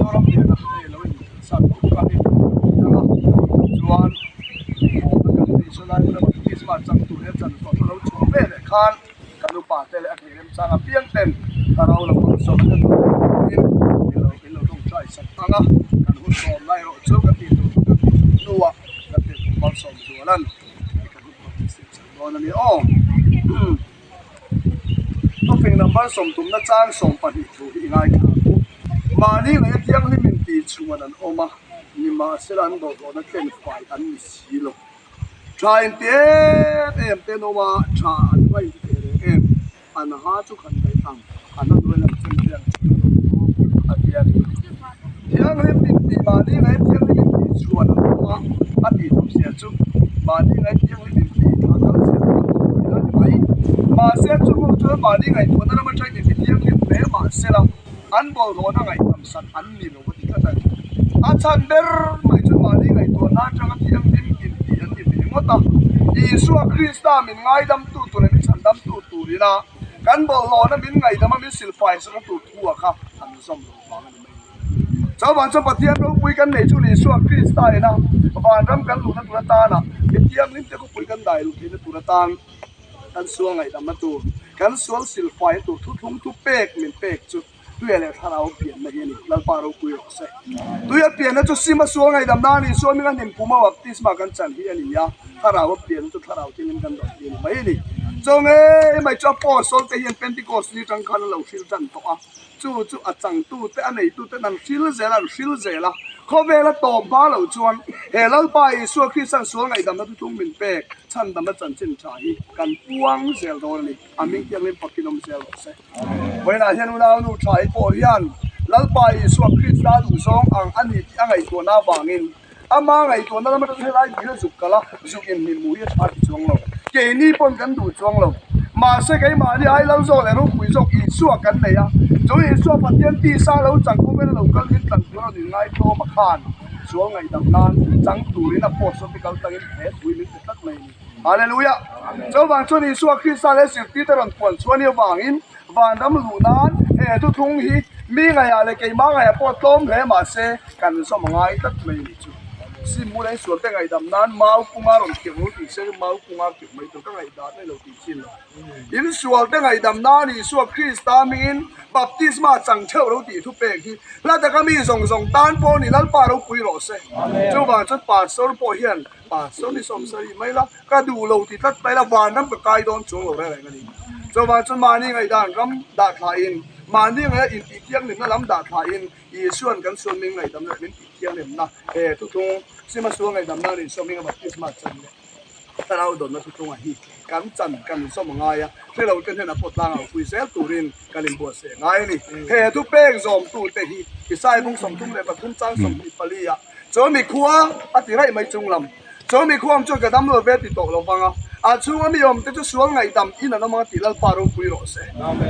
orang dia nak lalu satu kali jangan jual orang kan di sana kita bagi smart jam tu dia jangan soal lalu coba le kan kalau pakai le akhirnya sangat piang ten kalau lalu soal itu kalau dong try setengah kalau soal lain coba itu dua tapi kalau soal jualan kalau jualan ni ohตัวนัมเบอร์สมตุมน่าจ้างสมปฏิทูที่ง่ายครับมานี่ไงที่ยังลิมินตีชวนนั้นออกมานี่มาเสร็จแล้วโดดนั่นเป็นฝ่ายอันมีสีลงชายเตี้ยเอ็มเตี้ยโนมาชาอันไม่เตี้ยเอ็มอันหาจุกันไปตั้งอันนั้นด้วยนักเรียนเรียนอันเดียร์ที่ยังลิมินตีมานี่ไงที่ยังลิมินตีชวนนั้นออกมาอันนี้ต้องเสียจุมานี่ไงที่ยังลิมินตีทางการเสียมาเสียจุดจุดมาดีไงตัวนั้นมันใช้ในที่ยังเลี้ยงแม่มาเสียละอันบอลโดนอะไรทำสัตว์อันนี้เราไม่ได้กันอาจารย์เดอร์ไม่จุดมาดีไงตัวนั้นจังที่ยังเลี้ยงกินที่ยังเลี้ยงเป็นหมดอ่ะยิสุคริสต์มันง่ายดำตัวนี้ฉันดำตัวนี่นะกันบอลโดนมันง่ายดำมันสิลไฟสักตัวทั่วค่ะทำสมบูรณ์ฟังกันไหมเจ้าบ้านเจ้าปฏิญาณเราคุยกันในจุดยิสุคริสต์ได้นะบ้านรำกันหลุดนั่นตัวตานะที่ยังลิ้นจะก็คุยกันได้หลุดที่นั่นตัวตากันสวงไงดำมาตัวกันสวงสิลไฟตัวทุ่งทุเป๊กเหม็นเป๊กจุดตัวอะไรถ้าเราเปลี่ยนมาเย็นนี่เราปาเราคุยออกเสียตัวเปลี่ยนนะจุดซิมาสวงไงดำนั่นนี่สวงมีกันเห็นกูมาวัดที่สมากันจันที่อันนี้ยาถ้าเราเปลี่ยนจุดถ้าเราที่นี่กันดอกเย็นไม่นี่จงไม่จะพอโซลแต่ยังเป็นที่กอสนี่จังคันเราชิลจันตัวจู่อาจังตู้แต่อันไหนตู้แต่นั่นชิลเจละเขาเวลาตอบบ้าเราชวนเฮลัลไปส่วนคริสต์ส่วนไงดำนั้นทุ่งมินเป๊กฉันดำนั้นจันเช่นชายกันปวงเซลโดนนี่อามิงยังเล่นปักกินมเซลเซ่เวลาเห็นเราหนูชายปอยันลัลไปส่วนคริสต์ดูสองอันนี้อันไงตัวหน้าบางินอามาไงตัวนั้นมันจะให้ไล่ดีแล้วสุกกันละสุกอินหินมุ้ยชาติจวงเราเกนี่ปนกันดูจวงเรามาเสกไอ้มาเนี่ยไอ้เราโซ่เลยเราคุยโซ่อีส่วนกันเลยอ่ะจงอีส่วนปฏิญาณที่สร้างเราจังกูไม่ได้เราก็ลิ้นตั้งตัวเราถึงไงโตมาขานช่วงไงดำนานจังตูนี่นะปวดสติกัลตั้งอินเหตุวิมิตตัดไม่ฮาเลลูยาเจ้าบางช่วงนี้ส่วนคริสต์และสิ่งที่ตรันปวนช่วงนี้บางอินบางดำลูนานทุกทุ่งฮีมีไงอะไรกี่มาไงปวดต้มเหมาเสกันสมไงตัดไม่จุสิมูลไอ้ส่วนแต่ไงดำนั้นมาอุงารอนเกี่ยวกับที่เสมาอุงารเกี่ยวไม่ต้องไงดาในเราติดชินอินส่วนแต่ไงดำนั้นนี่ส่วนคริสต์มินบัพติศมาจังเช่าเราติดทุกเปกที่แล้วแต่ก็มีส่งตานปอนี่แล้วป่าเราคุยรอเสเจ้าบ้านจุดป่าโซลปอเฮียนป่าโซลนี่สมศรีไม่ละก็ดูเราติดทัดไปละวานน้ำกับกายโดนช่วงเราอะไรกันนี่เจ้าบ้านจุดมานี่ไงด้านรำดาทายอินมานี่ไงอินติเทียงหนึ่งนั่นรำดาทายอินอีส่วนกันส่วนหนึ่งไงดำนั้นเป็นติเทียงหนึ่งนะทุกทุ่งสิมาส่วนไงดำนั้นนี่ส่วนหนึ่งบัพติศมาจังเนี่ยถ้าเราโดนมาทุกทุ่งอ่ะฮีกันจันกันสมง่ายอ่ะที่เราเป็นเท่านั้นปวดหลังเอาคุยเซลตูรินกันลินบัวเสียง่ายนี่ทุกเป้งสมตูเตหีที่ใส่พงสมทุ่งเลยปทุมจังสมอิปลีอ่ะจนมีขั้วอติไรไม่จุงลำจนมีขั้วจนกระดำเราเวทีตกลงฟังอ่ะช่วงไม่ยอมแต่จะช่วงไงดำอินันมาติลปารุคุยรอเสีย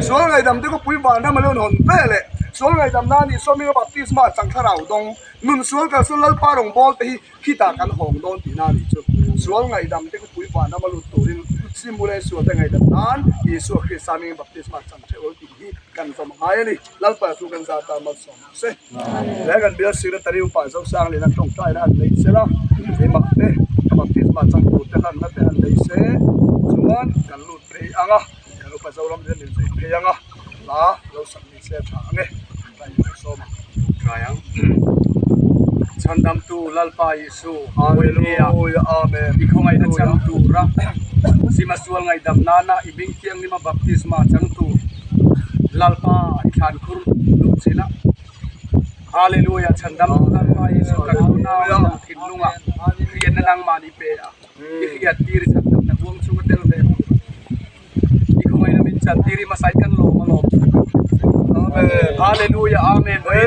ช่วงไงดำที่ก็คุยบานได้มาเล่นหนเป้เลยช่วงไงดำนั่นนี่ช่วงมีก็บัพติศมาจังขราวดงนุ่นช่วงกันส่วนลปารงบอลที่ขี้ตากันหงดงตีนาดิจุช่วงไงดำที่ก็คุยบานได้มาลุ้นตัวนี้สิมูลส่วนแต่ไงดำนั้นอีส่วนคริสต์มีบัพติศมาจังเช่าตีฮีกันสมัยนี่ลปาสู่กันซาตามาสมเสียแล้วกันเบียร์สิรตาริวป่าสร้างเลยนั่นต้องใช้นั่นเลยเสียละไอ้บัพติบัพติศมาจังพูดแต่กันนั่นเป็นเลยเสียมันกันลุดไปอ่ะกันลุดไปเจ้าลำเดินไปเพียงละเราสักนิดเสียทางเนี่ยไปสมกายังฉันดำตูลัลปายิสูฮาเลลูยาอาเมนอีกคนไงนั่นฉันตูรักสิมาส่วนไงดำนานะอีบิงเคียงนี่มาบัพติศมาฉันตูลัลปาอีขันคุรลุสิละฮาเลลูยาฉันดำลัลปายิสูกันคุณนาทินลุงอ่ะเรียนนั่งมาดิเปะอีกอย่างที่ริฉันดำนะวงชูเตลเบอีกคนไงนั่นมินฉันที่ริมาใส่กันโลมาโลฮาเลลูยาอาเมนเฮ้ย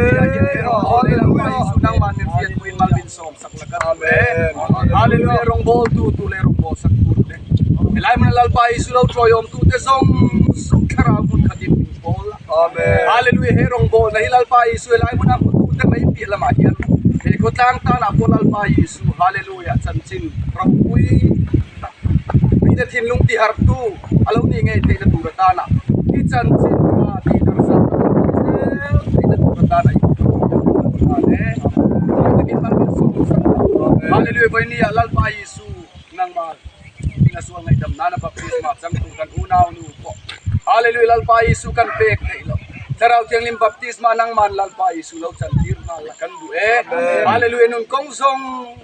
ฮาเลลูยาสุนังมันเนี่ยเวียนมาลินส่งสักละกันอาเมนฮาเลลูยารองบอลตูเลรองบอลสักตูเลยเวลามันลัลไปสุเราทรอยอมตูเตซองสุขราบุญขดิบบอลอาเมนฮาเลลูยาเฮรองบอลนะฮิลัลไปสุเวลามันนับตูเตไม่เปลี่ยนละมาเฮียนเฮก็ตั้งตาหน้าบอลลัลไปสุฮาเลลูยาจันจินเราคุยมีแต่ทินลุงที่ฮาร์ตูอาลูนี่ไงเตะตูระตานะที่จันจินที่ดาร์ซาที่นั่นตูระตานะ Hallelujah boy niya lalpa Yesu nang ma pinasuang ng idam na baptisma sang tukan unaw nupo. Hallelujah lalpa Yesu kan pek ilo. Saraw tiang lim baptisma nang man lalpa Yesu law chandir na kan bue. Hallelujah nun kong song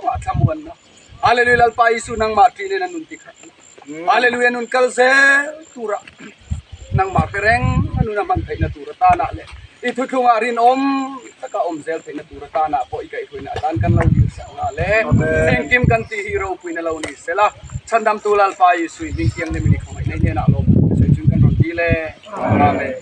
athamuan na. Hallelujah lalpa Yesu nang matine na nun tikha. Hallelujah nun kalse tura nang mapereng ano naman kay natura tana le. Ito nga rin taka zel kay natura tana po ikay ko na tan kan law sa ngale. Engkim kan ti hero po na law ni sela. Sandam tulal pa Yesu bingkiang ni minik ko ngay na lo. So jun kan dile. Amen.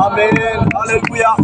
Amen. Hallelujah.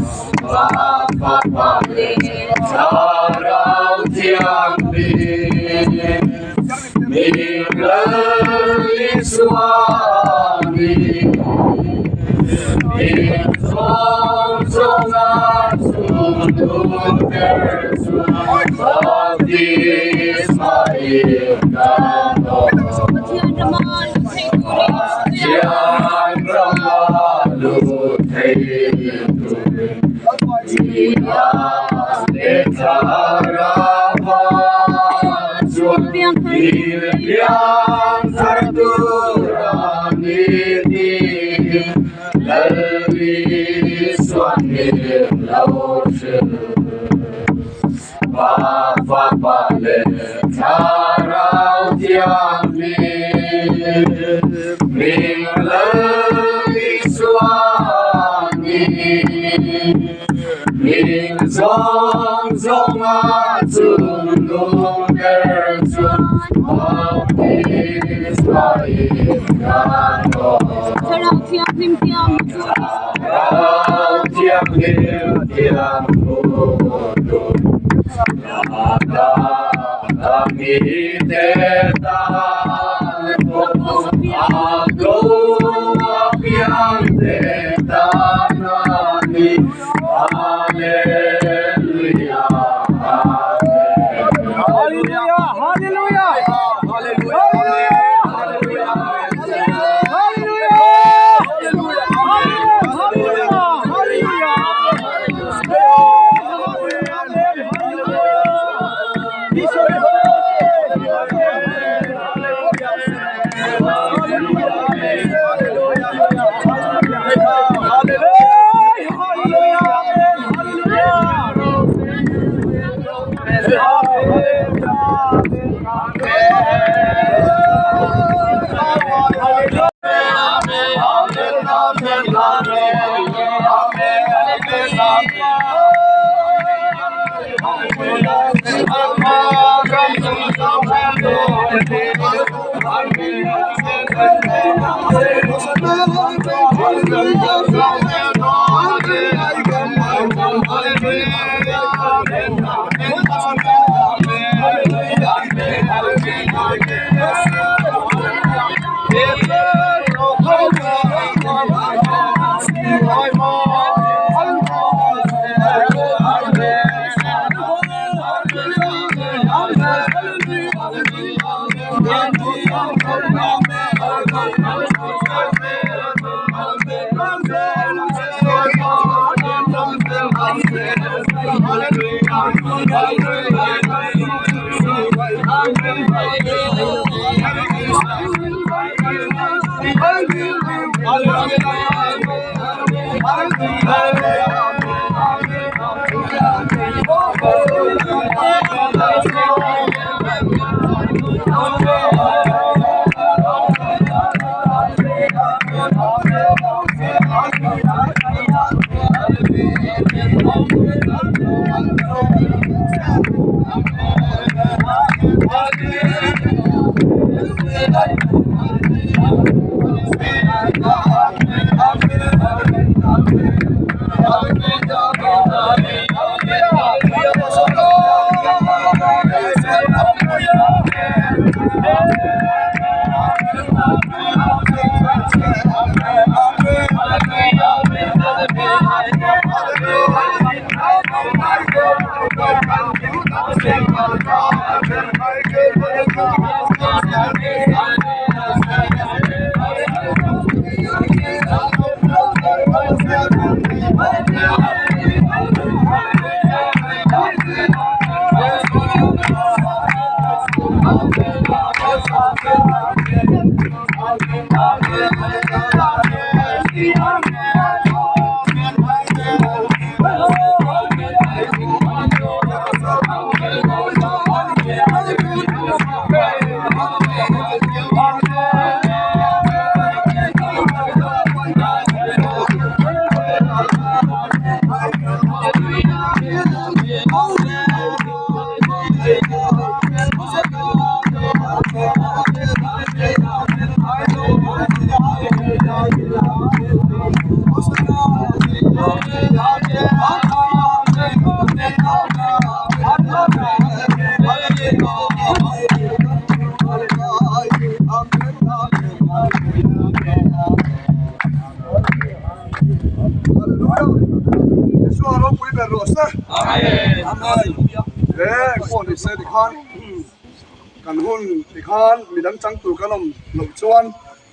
กันหุ่นที่ข้านมีดังจังตัวขนมหลบชวน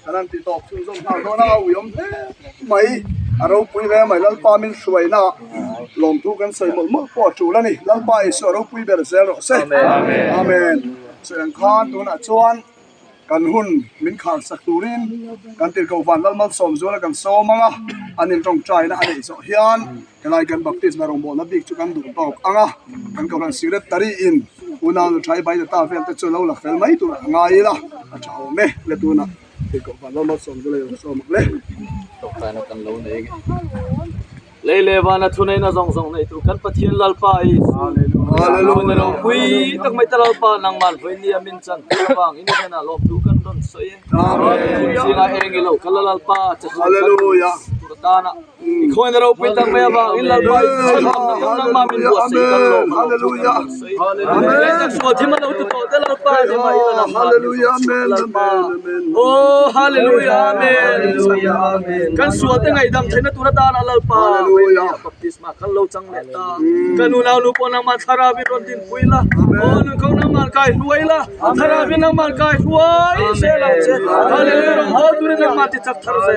กันนั่นติดต่อชุนส่งทางโน่นเอายมไม่เราปุยแม่ไม่ลัลปามินสวยนะลมทุกันใส่หมดเมื่อปอดจูแล้วนี่ลัลปาอิสเราปุยเบอร์เซลเซ่อาเมนเสียงข้านตัวน่ะชวนกันหุ่นมินขาดสักตูรินกันติดกับวันลัลมาสมจวนกันโซมังอ่ะอันนี้ตรงใจนะอันนี้สอยานกันไล่กันบัพติสมารงบอลนับดิกจุกันดูตอกอ่ะกันกำลังสิเรตตารีอินอุณาใช้ใบตาเฟลแต่จุดเราหลักเฟลไม่ตัวง่ายละอาจจะเอาเมะเลตัวน่ะติดกับวันลัลมาสมจุเลยสมเลย ตกไปนักกันlâu này lấy lệ và nó thun này nó rong này tụ căn phát hiện lalpa ấy hallelujah nó quý tất mấy tao lalpa nang man với nia min chan vang ini kan là lom tụ căn don soi amen si na eng ilo kan lalpa hallelujah ta na khoi na ro pin tang me ba in lalpa nang ma min buat sei kan lo hallelujah amen lấy tak so thim lo tu to ta lalpa de ma ila hallelujah amen oh hallelujah amen kan so ta ngai dam thena tu na ta na lalpa baptisma kan lo chang le ta kanu naw nu po nang ma thara bi ron tin puila o nu kong nang mal kai huaila thara bi nang mal kai huai se la che hallelujah ho tu nang ma ti chak thar se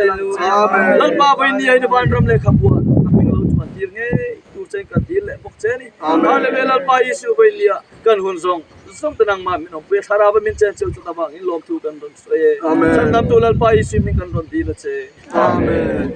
amen lal pa bai ni ai de ban ram le khapua aping lo chuan tir nge tu chen ka til le bok che ni hallelujah lal pa yesu bai lia kan hun zong som tanang ma min pe thara ba min chen cheu ta bang in lom tu kan don se amen chan nam tu lal pa yesu min kan don di la che amen